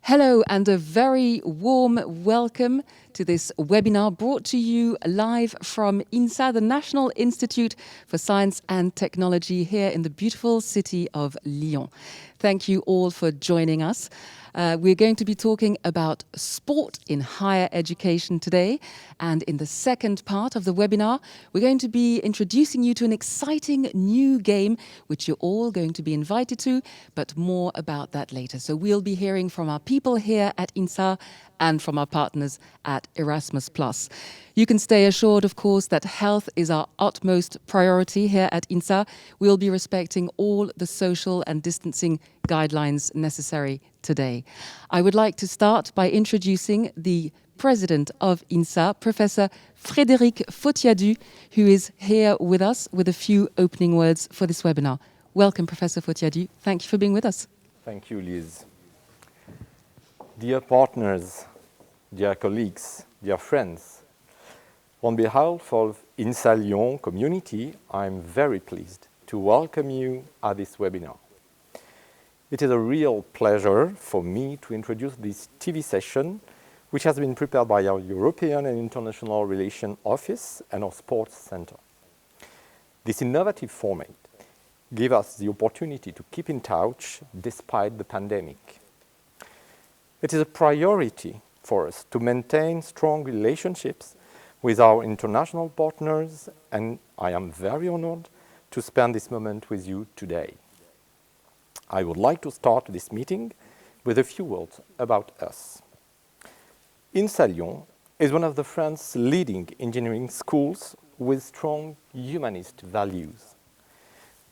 Hello and a very warm welcome to this webinar brought to you live from INSA, the National Institute for Science and Technology here in the beautiful city of Lyon. Thank you all for joining us. We're going to be talking about sport in higher education today. And in the second part of the webinar, we're going to be introducing you to an exciting new game, which you're all going to be invited to, but more about that later. So we'll be hearing from our people here at INSA and from our partners at Erasmus Sport. You can stay assured, of course, that health is our utmost priority here at INSA. We'll be respecting all the social and distancing guidelines necessary today. I would like to start by introducing the President of INSA, Professor Frédéric Fautiadu, who is here with us with a few opening words for this webinar. Welcome, Professor Fautiadu. Thank you for being with us. Thank you, Liz. Dear partners, dear colleagues, dear friends, on behalf of INSA Lyon community, I'm very pleased to welcome you at this webinar. It is a real pleasure for me to introduce this TV session, which has been prepared by our European and International Relations Office and our Sports Center. This innovative format gives us the opportunity to keep in touch despite the pandemic. It is a priority for us to maintain strong relationships with our international partners, and I am very honored to spend this moment with you today. I would like to start this meeting with a few words about us. INSA Lyon is one of the France's leading engineering schools with strong humanist values.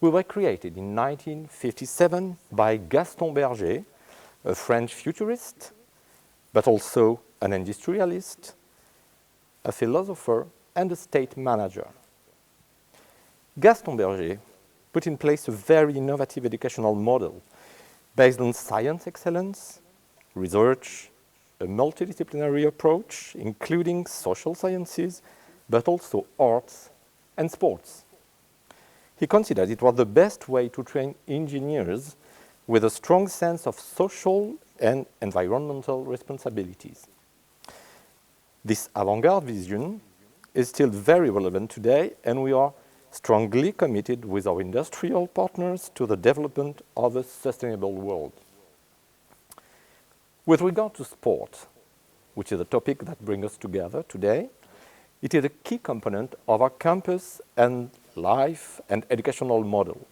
We were created in 1957 by Gaston Berger, a French futurist, but also an industrialist, a philosopher, and a state manager. Gaston Berger put in place a very innovative educational model based on science excellence, research, a multidisciplinary approach, including social sciences, but also arts and sports. He considered it was the best way to train engineers with a strong sense of social and environmental responsibilities. This avant-garde vision is still very relevant today, and we are strongly committed with our industrial partners to the development of a sustainable world. With regard to sport, which is a topic that brings us together today, it is a key component of our campus and life and educational model.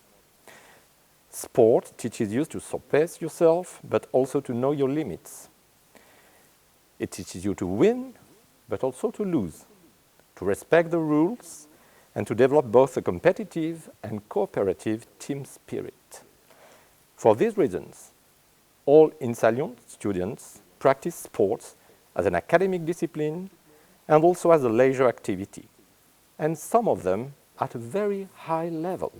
Sport teaches you to surpass yourself, but also to know your limits. It teaches you to win, but also to lose, to respect the rules, and to develop both a competitive and cooperative team spirit. For these reasons, all INSA Lyon students practice sports as an academic discipline and also as a leisure activity, and some of them at a very high level.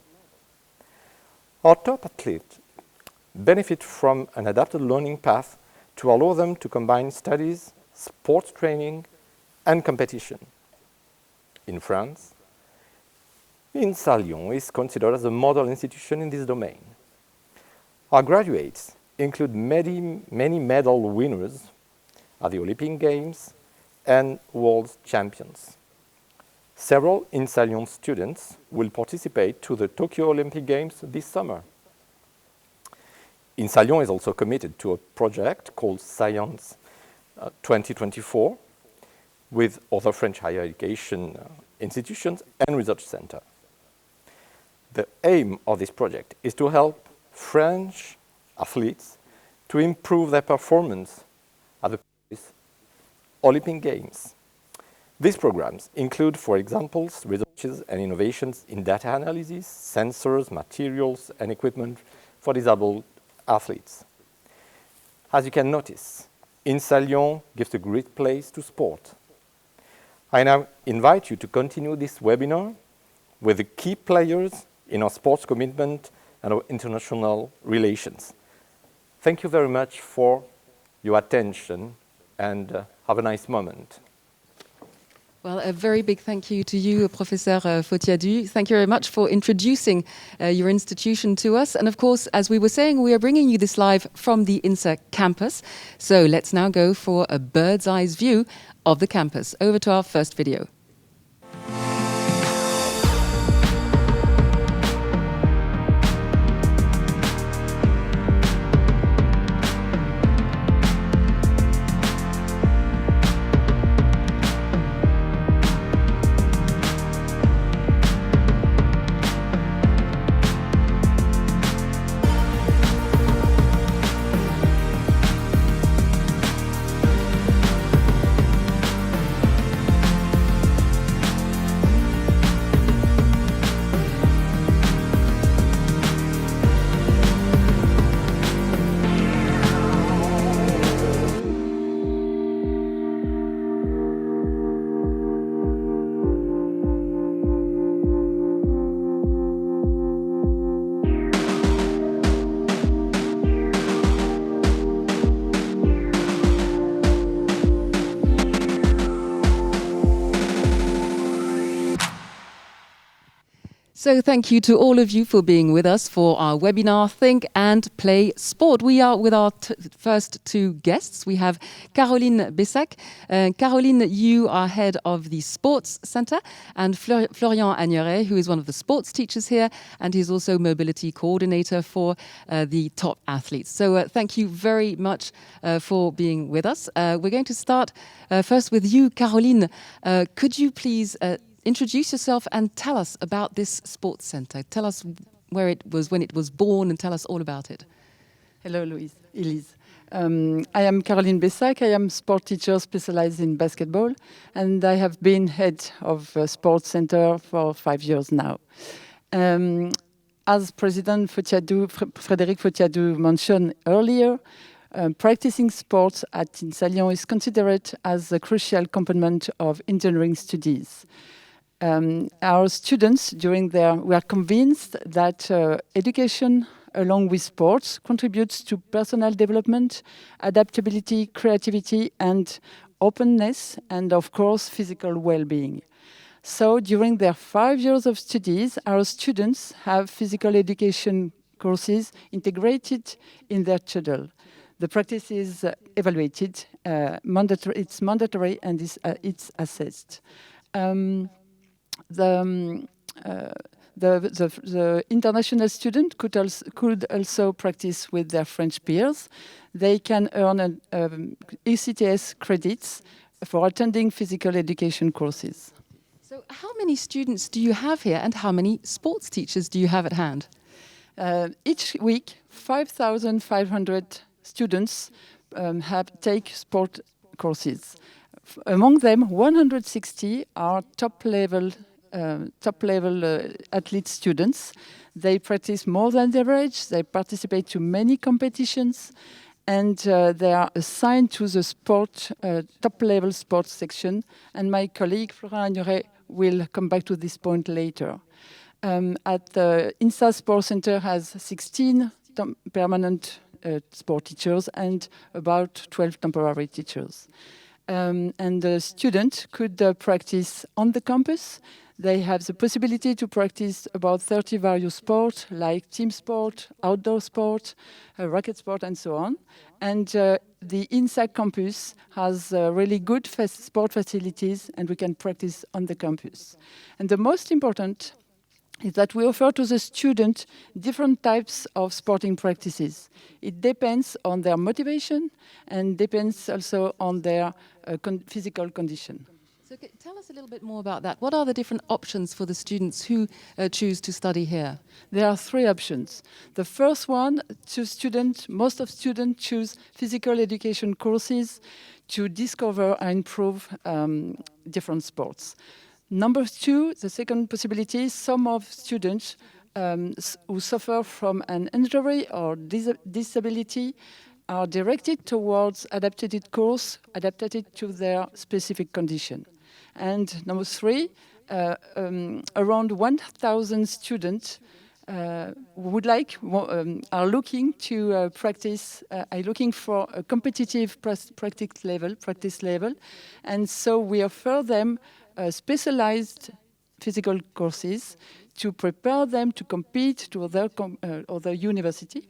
Our top athletes benefit from an adapted learning path to allow them to combine studies, sports training, and competition. In France, INSA Lyon is considered as a model institution in this domain. Our graduates include many medal winners at the Olympic Games and World Champions. Several INSA Lyon students will participate to the Tokyo Olympic Games this summer. INSA Lyon is also committed to a project called Science 2024 with other French higher education institutions and research centers. The aim of this project is to help French athletes to improve their performance at the Paris Olympic Games. These programs include, for example, researches and innovations in data analysis, sensors, materials, and equipment for disabled athletes. As you can notice, INSA Lyon gives a great place to sport. I now invite you to continue this webinar with the key players in our sports commitment and our international relations. Thank you very much for your attention and have a nice moment. Well, a very big thank you to you, Professor Fotiadou. Thank you very much for introducing your institution to us. And of course, as we were saying, we are bringing you this live from the INSA campus. So let's now go for a bird's eye view of the campus. Over to our first video. So thank you to all of you for being with us for our webinar, Think and Play Sport. We are with our first two guests. We have Caroline Bessac. Caroline, you are head of the Sports Centre, and Florian Agneret, who is one of the sports teachers here, and he's also mobility coordinator for the top athletes. So thank you very much for being with us. We're going to start first with you, Caroline. Could you please introduce yourself and tell us about this sports centre. Tell us where it was, when it was born, and tell us all about it. Hello, Elise. I am Caroline Bessac. I am sport teacher specialized in basketball, and I have been head of a sports centre for 5 years now. As President Frédéric Fotiadou mentioned earlier, practicing sports at INSA Lyon is considered as a crucial component of engineering studies. Our students, we are convinced that education along with sports contributes to personal development, adaptability, creativity, and openness, and of course, physical well-being. So during their 5 years of studies, our students have physical education courses integrated in their schedule. The practice is evaluated, it's mandatory, and it's assessed. The international student could also practice with their French peers. They can earn ECTS credits for attending physical education courses. So how many students do you have here, and how many sports teachers do you have at hand? Each week, 5,500 students take sport courses. Among them, 160 are top-level athlete students. They practice more than the average. They participate to many competitions, and they are assigned to the top-level sports section. And my colleague Florian Agneret will come back to this point later. At the INSA Sport Centre has 16 permanent sport teachers and about 12 temporary teachers. And the student could practice on the campus. They have the possibility to practice about 30 various sports, like team sport, outdoor sport, racket sport, and so on. And the INSA campus has really good sport facilities, and we can practice on the campus. And the most important is that we offer to the student different types of sporting practices. It depends on their motivation and depends also on their physical condition. So tell us a little bit more about that. What are the different options for the students who choose to study here? There are 3 options. The first one, most of students choose physical education courses to discover and improve different sports. Number 2, the second possibility, some of students who suffer from an injury or disability are directed towards adapted course, adapted to their specific condition. And number 3, around 1,000 students are looking to are looking for a competitive practice level, and so we offer them specialized physical courses to prepare them to compete to other university.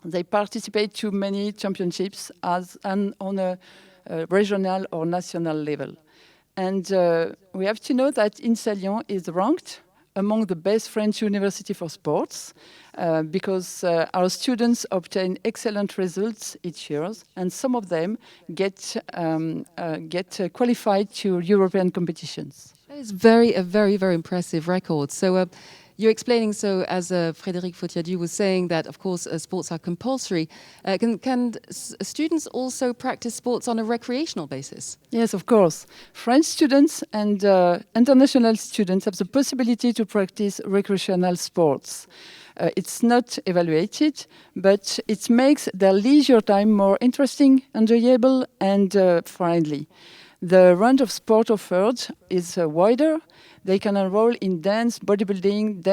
They participate to many championships on a regional or national level. And we have to know that INSA Lyon is ranked among the best French university for sports because our students obtain excellent results each year, and some of them get qualified to European competitions. That is a very, very impressive record. So you're explaining, so as Frédéric Fautiadieu was saying, that of course sports are compulsory. Can students also practice sports on a recreational basis? Yes, of course. French students and international students have the possibility to practice recreational sports. It's not evaluated, but it makes their leisure time more interesting, enjoyable, and friendly. The range of sport offered is wider. They can enroll in dance, bodybuilding,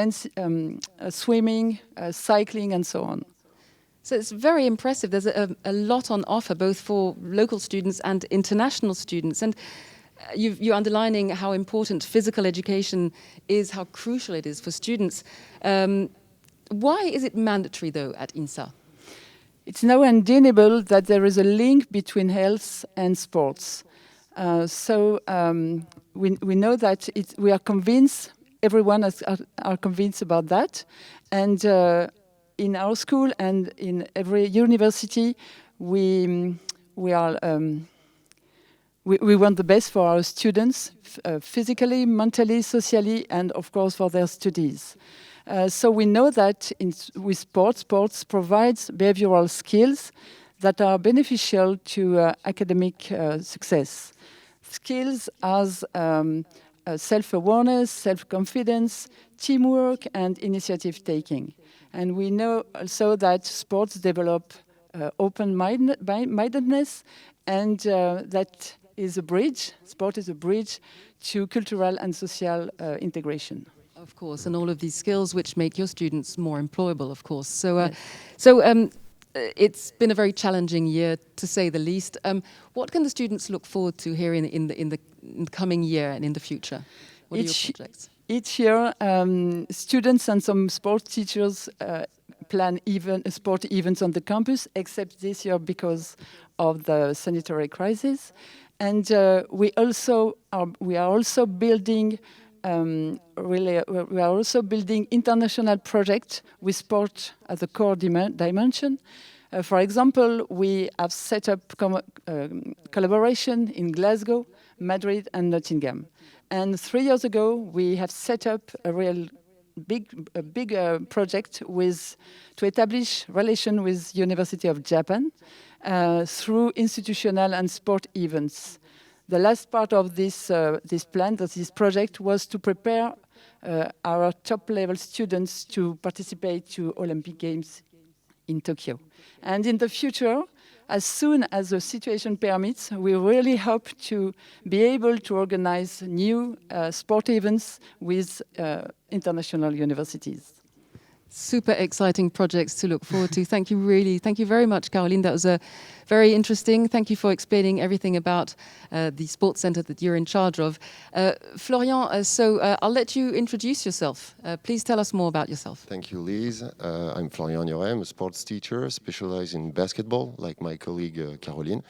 swimming, cycling, and so on. So it's very impressive. There's a lot on offer, both for local students and international students. And you're underlining how important physical education is, how crucial it is for students. Why is it mandatory, though, at INSA? It's now undeniable that there is a link between health and sports. We know that we are convinced, everyone are convinced about that. And in our school and in every university, we want the best for our students, physically, mentally, socially, and of course for their studies. So we know that with sports provides behavioral skills that are beneficial to academic success. Skills as self-awareness, self-confidence, teamwork, and initiative-taking. And we know also that sports develop open-mindedness, and that is a bridge. Sport is a bridge to cultural and social integration. Of course, and all of these skills which make your students more employable, of course. So, Yes. It's been a very challenging year, to say the least. What can the students look forward to here in the coming year and in the future? What are your projects? Each year, students and some sport teachers plan sport events on the campus, except this year because of the sanitary crisis. And we are also building. We are also building international projects with sport as a core dimension. For example, we have set up collaboration in Glasgow, Madrid, and Nottingham. And 3 years ago, we have set up a big project to establish relation with University of Japan through institutional and sport events. The last part of this project, was to prepare our top-level students to participate to Olympic Games in Tokyo. And in the future, as soon as the situation permits, we really hope to be able to organize new sport events with international universities. Super exciting projects to look forward to. Thank you very much, Caroline. That was very interesting. Thank you for explaining everything about the sports center that you're in charge of. Florian, I'll let you introduce yourself. Please tell us more about yourself. Thank you, Lise. I'm Florian Yoret. I'm a sports teacher specialized in basketball, like my colleague Caroline.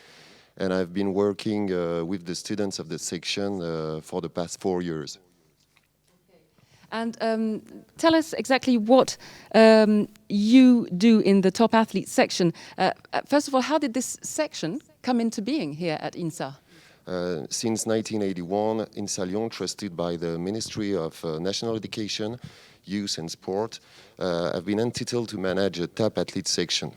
And I've been working with the students of the section for the past 4 years. And tell us exactly what you do in the top athletes section. First of all, how did this section come into being here at INSA? Since 1981, INSA Lyon, trusted by the Ministry of National Education, Youth and Sport, have been entitled to manage a top athletes section.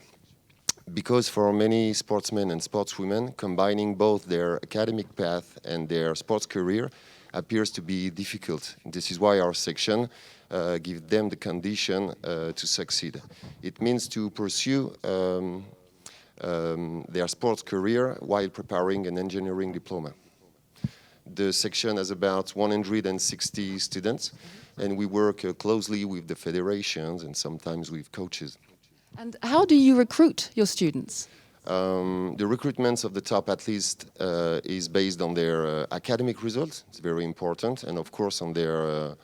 Because for many sportsmen and sportswomen, combining both their academic path and their sports career appears to be difficult. This is why our section gives them the condition to succeed. It means to pursue their sports career while preparing an engineering diploma. The section has about 160 students, and we work closely with the federations and sometimes with coaches. And how do you recruit your students? The recruitment of the top athletes is based on their academic results. It's very important, and of course on their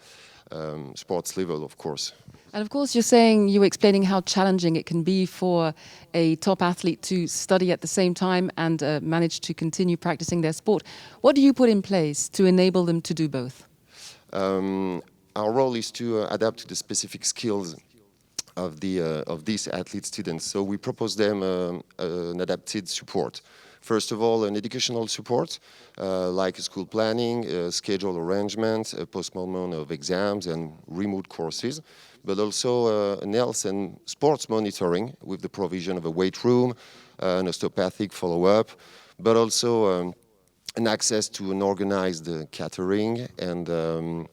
sports level, of course. And of course, you were explaining how challenging it can be for a top athlete to study at the same time and manage to continue practicing their sport. What do you put in place to enable them to do both? Our role is to adapt to the specific skills of these athlete students. So we propose them an adapted support. First of all, an educational support, like school planning, schedule arrangement, postponement of exams and remote courses, but also an health and sports monitoring with the provision of a weight room, an osteopathic follow-up, but also an access to an organized catering and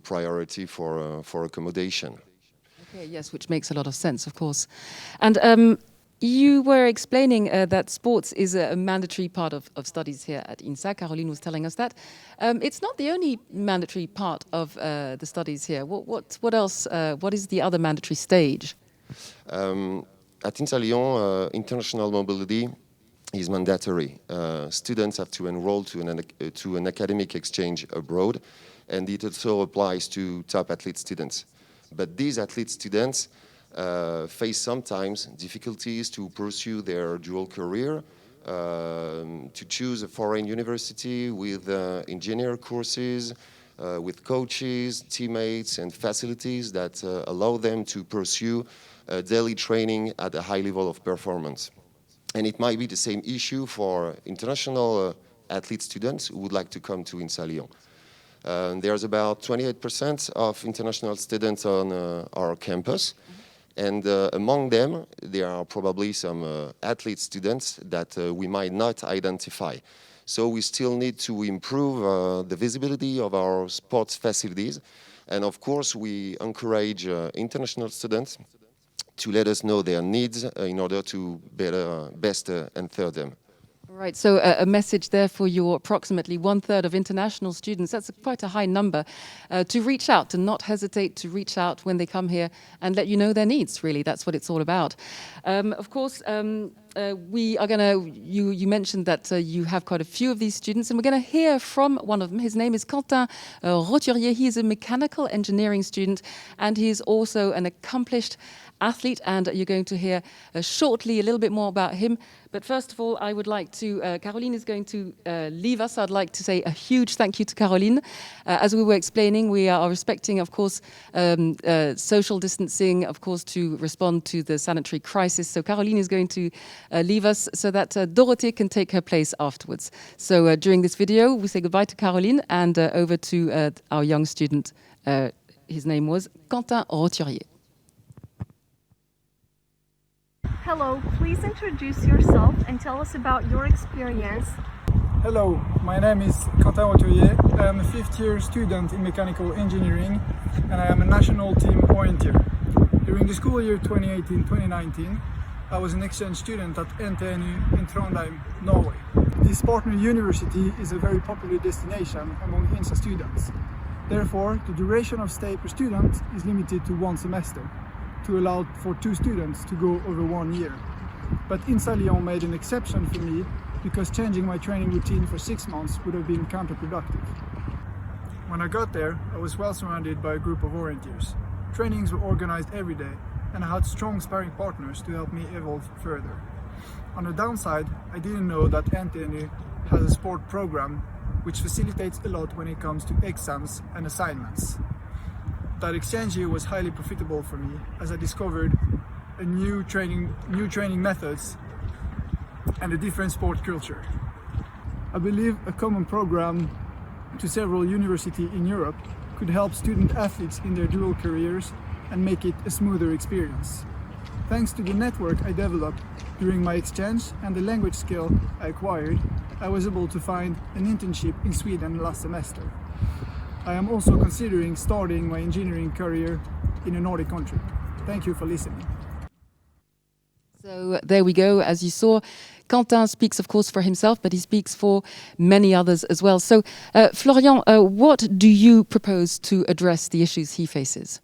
priority for accommodation. Okay, yes, which makes a lot of sense, of course. And you were explaining that sports is a mandatory part of studies here at INSA. Caroline was telling us that. It's not the only mandatory part of the studies here. What else? What is the other mandatory stage? At INSA Lyon, international mobility is mandatory. Students have to enroll to an academic exchange abroad, and it also applies to top athlete students. But these athlete students face sometimes difficulties to pursue their dual career, to choose a foreign university with engineer courses, with coaches, teammates, and facilities that allow them to pursue daily training at a high level of performance. And it might be the same issue for international athlete students who would like to come to INSA Lyon. There's about 28% of international students on our campus. And among them, there are probably some athlete students that we might not identify. So we still need to improve the visibility of our sports facilities. And of course, we encourage international students to let us know their needs in order to best answer them. Right, so a message there for your approximately 1/3 of international students. That's quite a high number. To reach out, to not hesitate to reach out when they come here and let you know their needs, really. That's what it's all about. Of course, we are going to, you mentioned that you have quite a few of these students, and we're going to hear from one of them. His name is Quentin Roturier. He is a mechanical engineering student, and he is also an accomplished athlete, and you're going to hear shortly a little bit more about him. But first of all, I would like to, Caroline is going to leave us. I'd like to say a huge thank you to Caroline. As we were explaining, we are respecting, of course, social distancing, of course, to respond to the sanitary crisis. So Caroline is going to leave us so that Dorothe can take her place afterwards. So during this video, we say goodbye to Caroline and over to our young student. His name was Quentin Roturier. Hello, please introduce yourself and tell us about your experience. Hello, my name is Quentin Roturier. I am a 5th-year student in mechanical engineering and I am a national team orienteer. During the school year 2018-2019, I was an exchange student at NTNU in Trondheim, Norway. This partner university is a very popular destination among INSA students. Therefore, the duration of stay per student is limited to 1 semester, to allow for 2 students to go over 1 year. But INSA Lyon made an exception for me because changing my training routine for 6 months would have been counterproductive. When I got there, I was well surrounded by a group of orienteers. Trainings were organized every day and I had strong sparring partners to help me evolve further. On the downside, I didn't know that NTNU has a sport program which facilitates a lot when it comes to exams and assignments. That exchange year was highly profitable for me as I discovered new training methods and a different sport culture. I believe a common program to several universities in Europe could help student athletes in their dual careers and make it a smoother experience. Thanks to the network I developed during my exchange and the language skill I acquired, I was able to find an internship in Sweden last semester. I am also considering starting my engineering career in a Nordic country. Thank you for listening. So there we go. As you saw, Quentin speaks, of course, for himself, but he speaks for many others as well. So, Florian, what do you propose to address the issues he faces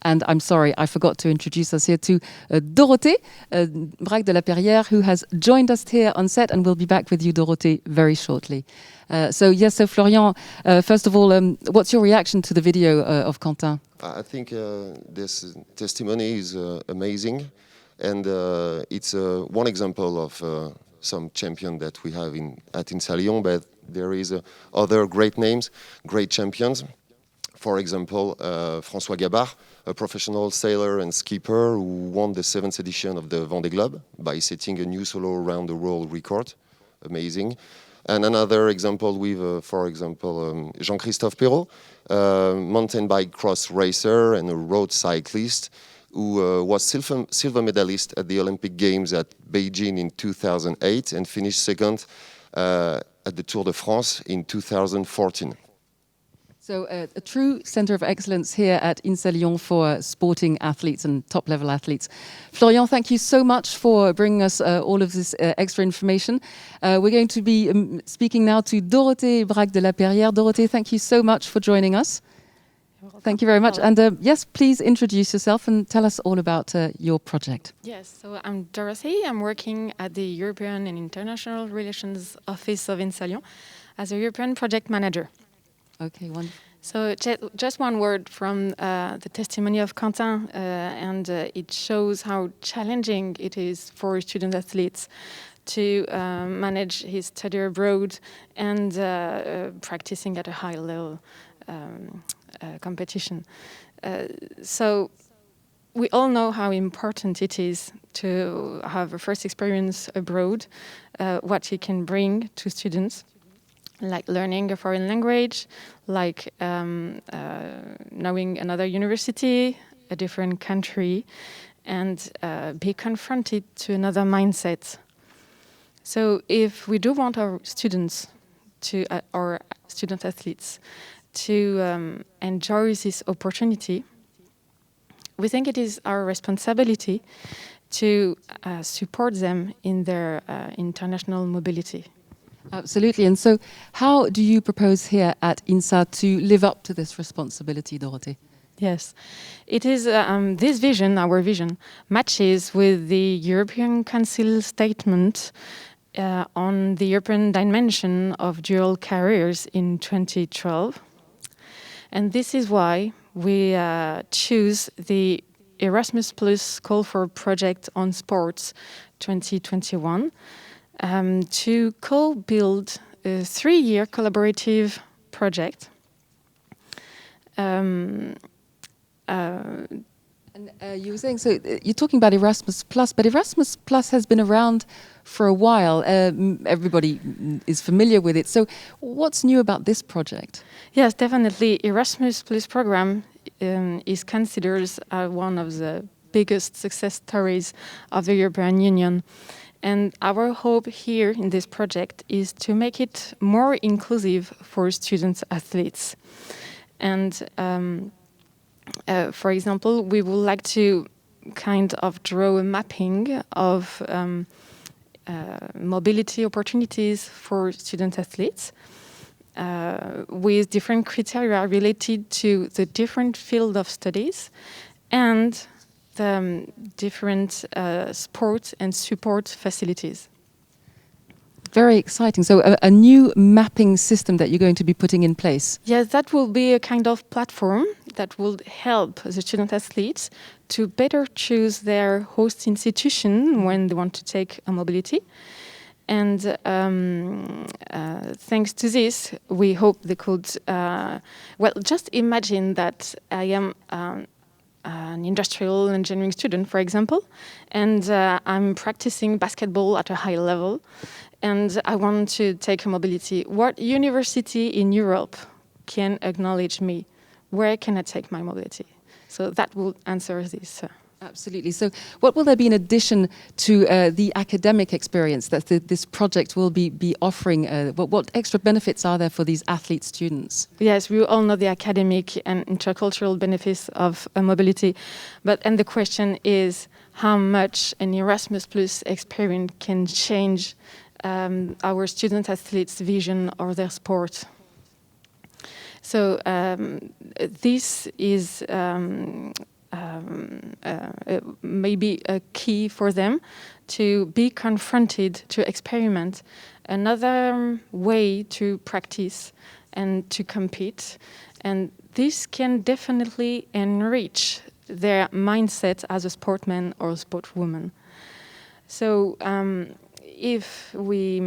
And I'm sorry, I forgot to introduce us here to Dorothe De La Perez, who has joined us here on set, and we'll be back with you, Dorothe, very shortly. So Florian, first of all, what's your reaction to the video of Quentin? I think this testimony is amazing, and it's one example of some champion that we have at INSA Lyon, but there is other great names, great champions. For example, François Gabard, a professional sailor and skipper who won the 7th edition of the Vendée Globe by setting a new solo around the world record. Amazing. And another example with, for example, Jean-Christophe Perrault, mountain bike cross racer and a road cyclist who was silver medalist at the Olympic Games at Beijing in 2008 and finished second at the Tour de France in 2014. So a true centre of excellence here at INSA Lyon for sporting athletes and top-level athletes. Florian, thank you so much for bringing us all of this extra information. We're going to be speaking now to Dorothe De La Perez. Dorothe, thank you so much for joining us. Thank you very much. And yes, please introduce yourself and tell us all about your project. Yes, so I'm Dorothe. I'm working at the European and International Relations Office of INSA Lyon as a European project manager. Okay, wonderful. So just one word from the testimony of Quentin, and it shows how challenging it is for student athletes to manage his study abroad and practicing at a high level competition. So we all know how important it is to have a first experience abroad, what it can bring to students, like learning a foreign language, like knowing another university, a different country, and be confronted to another mindset. So if we do want our students to, or student athletes, to enjoy this opportunity, we think it is our responsibility to support them in their international mobility. Absolutely. And so how do you propose here at INSA to live up to this responsibility, Dorothe? Yes, it is this vision, our vision, matches with the European Council statement on the European dimension of dual careers in 2012. And this is why we choose the Erasmus Plus Call for Project on Sports 2021 to co-build a 3-year collaborative project. And you were saying, so you're talking about Erasmus Plus, but Erasmus Plus has been around for a while. Everybody is familiar with it. So what's new about this project? Yes, definitely. Erasmus Plus program is considered one of the biggest success stories of the European Union. And our hope here in this project is to make it more inclusive for student athletes. And for example, we would like to kind of draw a mapping of mobility opportunities for student athletes with different criteria related to the different field of studies and the different sport and support facilities. Very exciting. So a new mapping system that you're going to be putting in place. Yes, that will be a kind of platform that will help the student athletes to better choose their host institution when they want to take a mobility. And thanks to this, we hope they could, well, just imagine that I am an industrial engineering student, for example, and I'm practicing basketball at a high level, and I want to take a mobility. What university in Europe can acknowledge me? Where can I take my mobility? So that will answer this. Absolutely. So what will there be in addition to the academic experience that this project will be offering? What extra benefits are there for these athlete students? Yes, we all know the academic and intercultural benefits of mobility. And the question is how much an Erasmus Plus experience can change our student athletes' vision of their sport. So this is maybe a key for them to be confronted, to experiment another way to practice and to compete. And this can definitely enrich their mindset as a sportman or a sportwoman. So if we...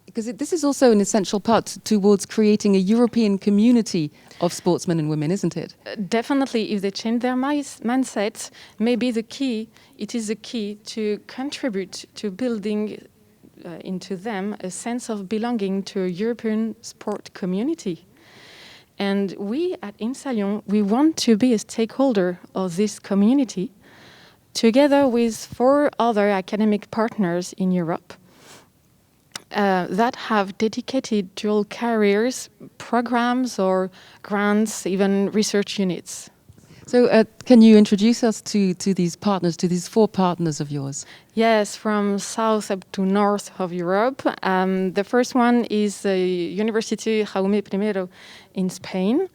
because this is also an essential part towards creating a European community of sportsmen and women, isn't it? Definitely, if they change their mindset, maybe it is the key to contribute to building into them a sense of belonging to a European sport community. And we at INSA Lyon, we want to be a stakeholder of this community, together with 4 other academic partners in Europe that have dedicated dual careers programs or grants, even research units. So can you introduce us to these partners, to these 4 partners of yours? Yes, from south up to north of Europe. The first one is the University Jaume I in Spain,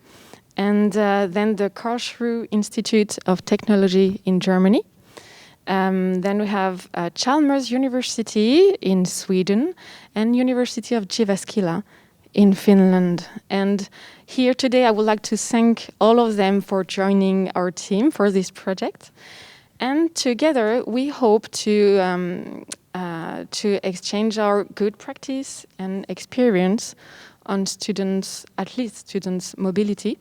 and then the Karlsruhe Institute of Technology in Germany. Then we have Chalmers University in Sweden and University of Jyväskylä in Finland. And here today I would like to thank all of them for joining our team for this project. And together we hope to exchange our good practice and experience on students, at least students' mobility.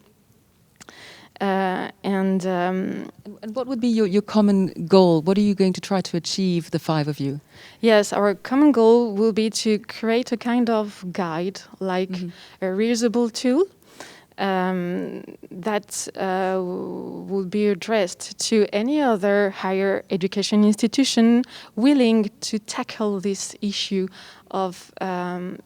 And what would be your common goal? What are you going to try to achieve, the 5 of you? Yes, our common goal will be to create a kind of guide, like a reusable tool that will be addressed to any other higher education institution willing to tackle this issue of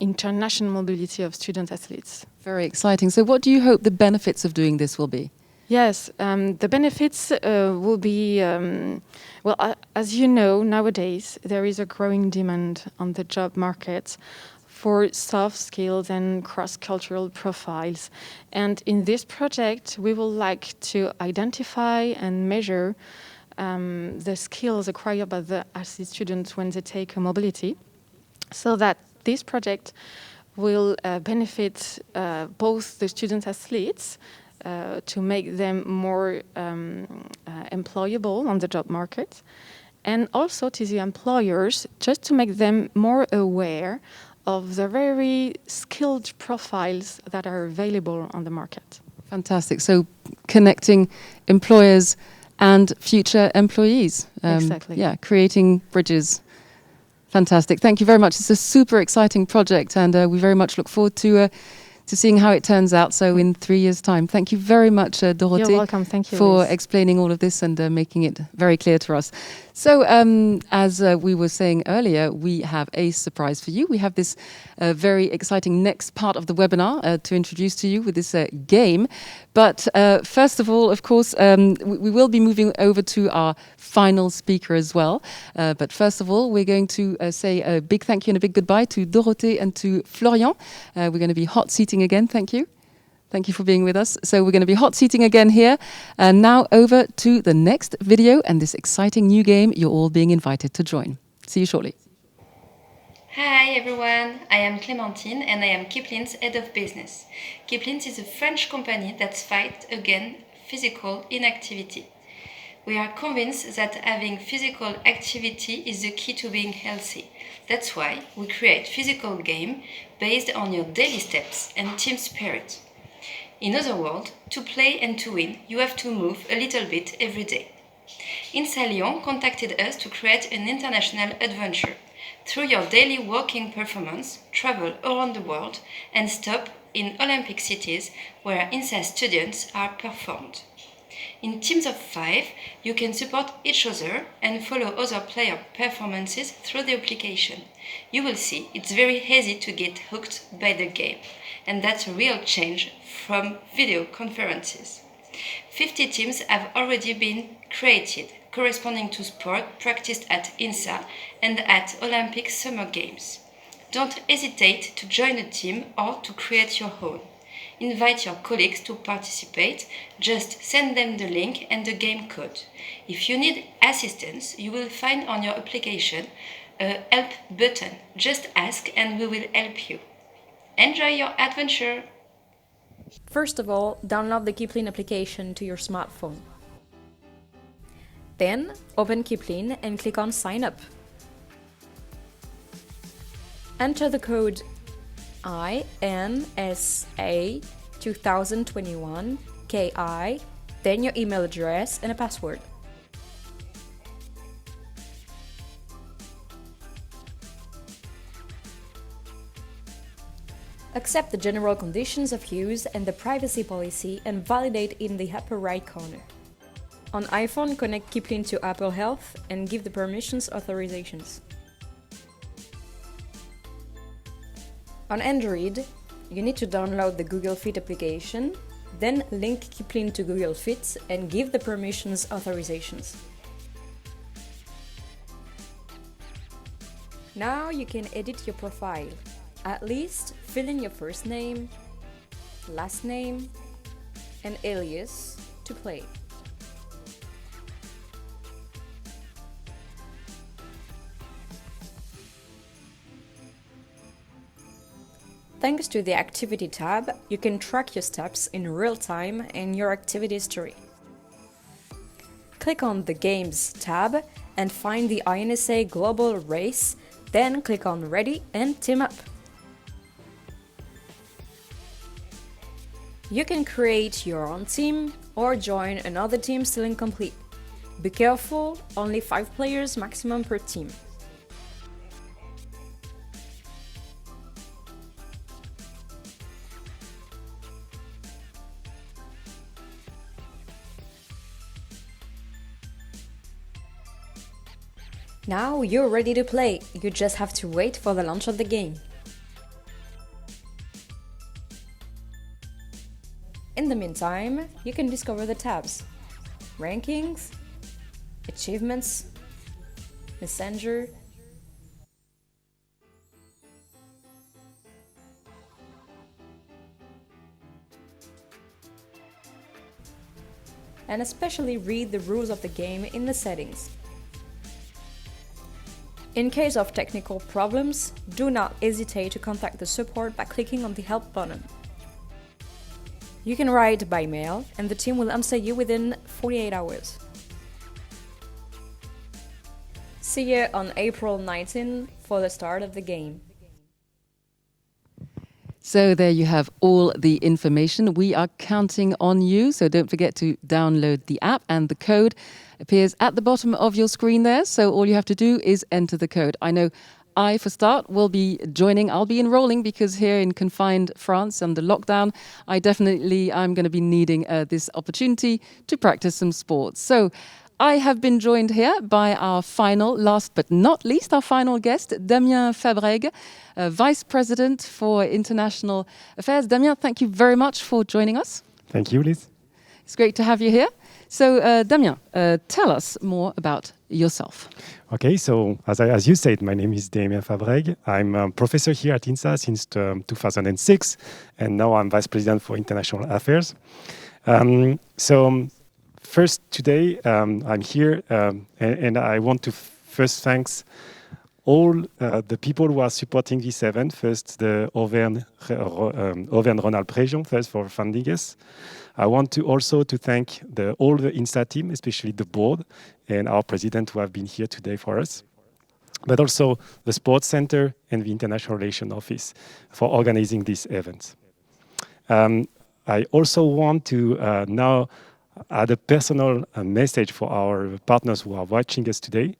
international mobility of student athletes. Very exciting. So what do you hope the benefits of doing this will be? Yes, the benefits will be, as you know, nowadays there is a growing demand on the job market for soft skills and cross-cultural profiles. And in this project, we would like to identify and measure the skills acquired by the athlete students when they take a mobility, so that this project will benefit both the student athletes to make them more employable on the job market, and also to the employers, just to make them more aware of the very skilled profiles that are available on the market. Fantastic. So connecting employers and future employees. Exactly. Yeah, creating bridges. Fantastic. Thank you very much. It's a super exciting project, and we very much look forward to seeing how it turns out. So in 3 years' time. Thank you very much, Dorothe. You're welcome. Thank you, for Liz. explaining all of this and making it very clear to us. So as we were saying earlier, we have a surprise for you. We have this very exciting next part of the webinar to introduce to you with this game. But first of all, of course, we will be moving over to our final speaker as well. But first of all, we're going to say a big thank you and a big goodbye to Dorothe and to Florian. We're going to be hot seating again. Thank you. Thank you for being with us. So we're going to be hot seating again here. And now over to the next video and this exciting new game you're all being invited to join. See you shortly. Hi everyone, I am Clémentine and I am Kipling's head of business. Kipling's is a French company that fights against physical inactivity. We are convinced that having physical activity is the key to being healthy. That's why we create physical games based on your daily steps and team spirit. In other words, to play and to win, you have to move a little bit every day. INSA Lyon contacted us to create an international adventure. Through your daily walking performance, travel around the world and stop in Olympic cities where INSA students are performed. In teams of 5, you can support each other and follow other player performances through the application. You will see it's very easy to get hooked by the game, and that's a real change from video conferences. 50 teams have already been created, corresponding to sport practiced at INSA and at Olympic Summer Games. Don't hesitate to join a team or to create your own. Invite your colleagues to participate. Just send them the link and the game code. If you need assistance, you will find on your application a help button. Just ask and we will help you. Enjoy your adventure! First of all, download the Kipling application to your smartphone. Then, open Kipling and click on Sign Up. Enter the code INSA 2021 KI, then your email address and a password. Accept the general conditions of use and the privacy policy and validate in the upper right corner. On iPhone, connect Kipling to Apple Health and give the permissions authorizations. On Android, you need to download the Google Fit application, then link Kipling to Google Fit and give the permissions authorizations. Now you can edit your profile. At least fill in your first name, last name, and alias to play. Thanks to the Activity tab, you can track your steps in real time in your activity history. Click on the Games tab and find the INSA Global Race, then click on Ready and Team Up. You can create your own team or join another team still incomplete. Be careful, only 5 players maximum per team. Now you're ready to play, you just have to wait for the launch of the game. In the meantime, you can discover the tabs: Rankings, Achievements, Messenger, and especially read the rules of the game in the settings. In case of technical problems, do not hesitate to contact the support by clicking on the Help button. You can write by mail and the team will answer you within 48 hours. See you on April 19 for the start of the game. So there you have all the information. We are counting on you, so don't forget to download the app, and the code appears at the bottom of your screen there. So all you have to do is enter the code. I know I, for start, will be joining. I'll be enrolling because here in confined France under lockdown, I'm going to be needing this opportunity to practice some sports. So I have been joined here by our final, last but not least, our final guest, Damian Fabrega, Vice President for International Affairs. Damian, thank you very much for joining us. Thank you, Liz. It's great to have you here. So, Damian, tell us more about yourself. Okay, so as you said, my name is Damian Fabrega. I'm a professor here at INSA since 2006, and now I'm Vice President for International Affairs. First, today, I'm here, and I want to first thank all the people who are supporting this event. First, the Auvergne-Rhône-Alpes region, first for funding us. I want to also thank all the INSA team, especially the board and our president who have been here today for us, but also the Sports Center and the International Relations Office for organizing this event. I also want to now add a personal message for our partners who are watching us today.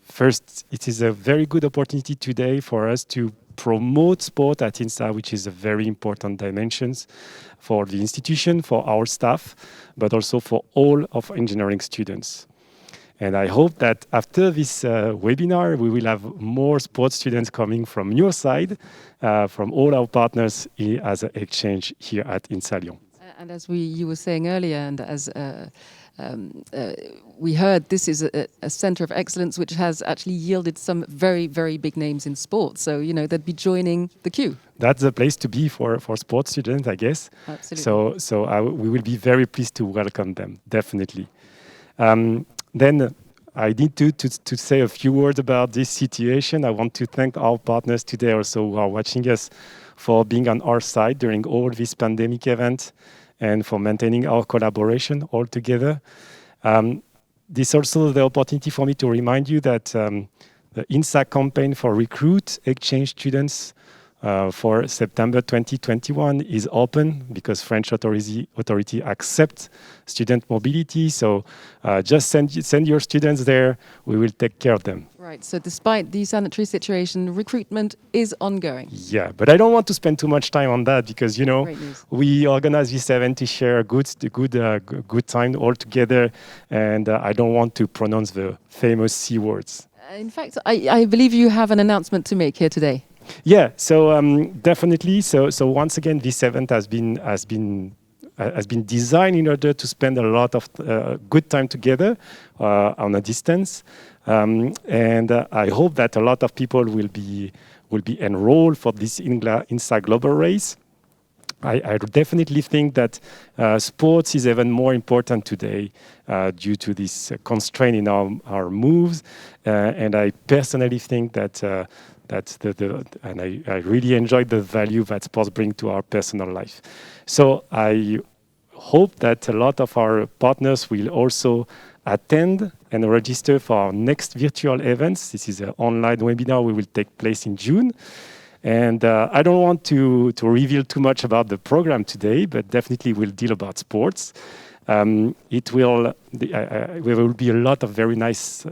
First, it is a very good opportunity today for us to promote sport at INSA, which is a very important dimension for the institution, for our staff, but also for all of engineering students. And I hope that after this webinar, we will have more sports students coming from your side, from all our partners as an exchange here at INSA Lyon. And as you were saying earlier, and as we heard this is a center of excellence which has actually yielded some very, very big names in sports. So, you know, they'd be joining the queue. That's the place to be for sports students, I guess. Absolutely. We will be very pleased to welcome them, definitely. Then I need to say a few words about this situation. I want to thank our partners today also who are watching us for being on our side during all this pandemic event and for maintaining our collaboration all together. This is also the opportunity for me to remind you that the INSA campaign for recruit exchange students for September 2021 is open because French authority accept student mobility. So just send your students there. We will take care of them. Right. So despite the sanitary situation, recruitment is ongoing. Yeah, but I don't want to spend too much time on that because, you know, we organize this event to share a good time all together. And I don't want to pronounce the famous C words. In fact, I believe you have an announcement to make here today. Yeah, so definitely. So once again, this event has been designed in order to spend a lot of good time together on a distance, and I hope that a lot of people will be enrolled for this INSA Global Race. I definitely think that sports is even more important today due to this constraint in our moves, and I personally think that. And I really enjoy the value that sports bring to our personal life. So I hope that a lot of our partners will also attend and register for our next virtual events. This is an online webinar. We will take place in June. And I don't want to reveal too much about the program today, but definitely we'll deal about sports. There will be a lot of very nice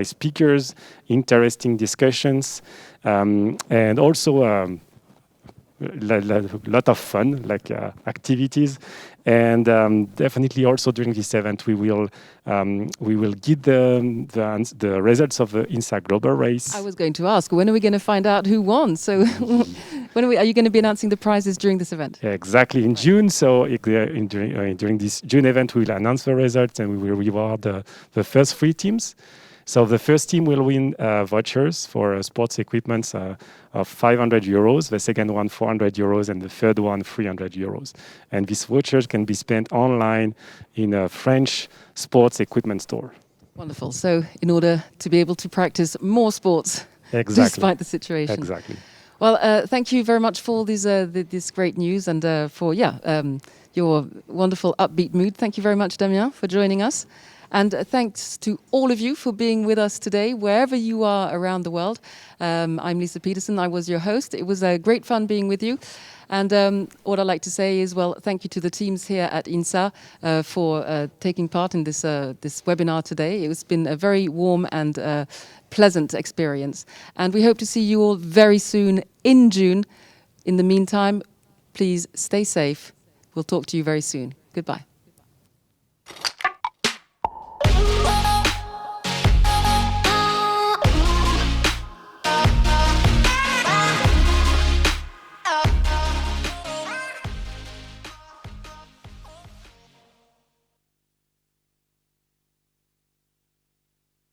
speakers, interesting discussions, and also a lot of fun, like activities. And definitely also during this event, we will get the results of the INSA Global Race. I was going to ask, when are we going to find out who won? So are you going to be announcing the prizes during this event? Yeah, exactly, in June. So during this June event, we will announce the results and we will reward the first 3 teams. So the first team will win vouchers for sports equipment of 500 euros, the second one 400 euros, and the third one 300 euros. And these vouchers can be spent online in a French sports equipment store. Wonderful. So in order to be able to practice more sports, despite the situation. Exactly. Well, thank you very much for this great news and for your wonderful upbeat mood. Thank you very much, Damian, for joining us. And thanks to all of you for being with us today, wherever you are around the world. I'm Lisa Peterson. I was your host. It was great fun being with you. And what I'd like to say is, well, thank you to the teams here at INSA for taking part in this webinar today. It's been a very warm and pleasant experience. And we hope to see you all very soon in June. In the meantime, please stay safe. We'll talk to you very soon. Goodbye.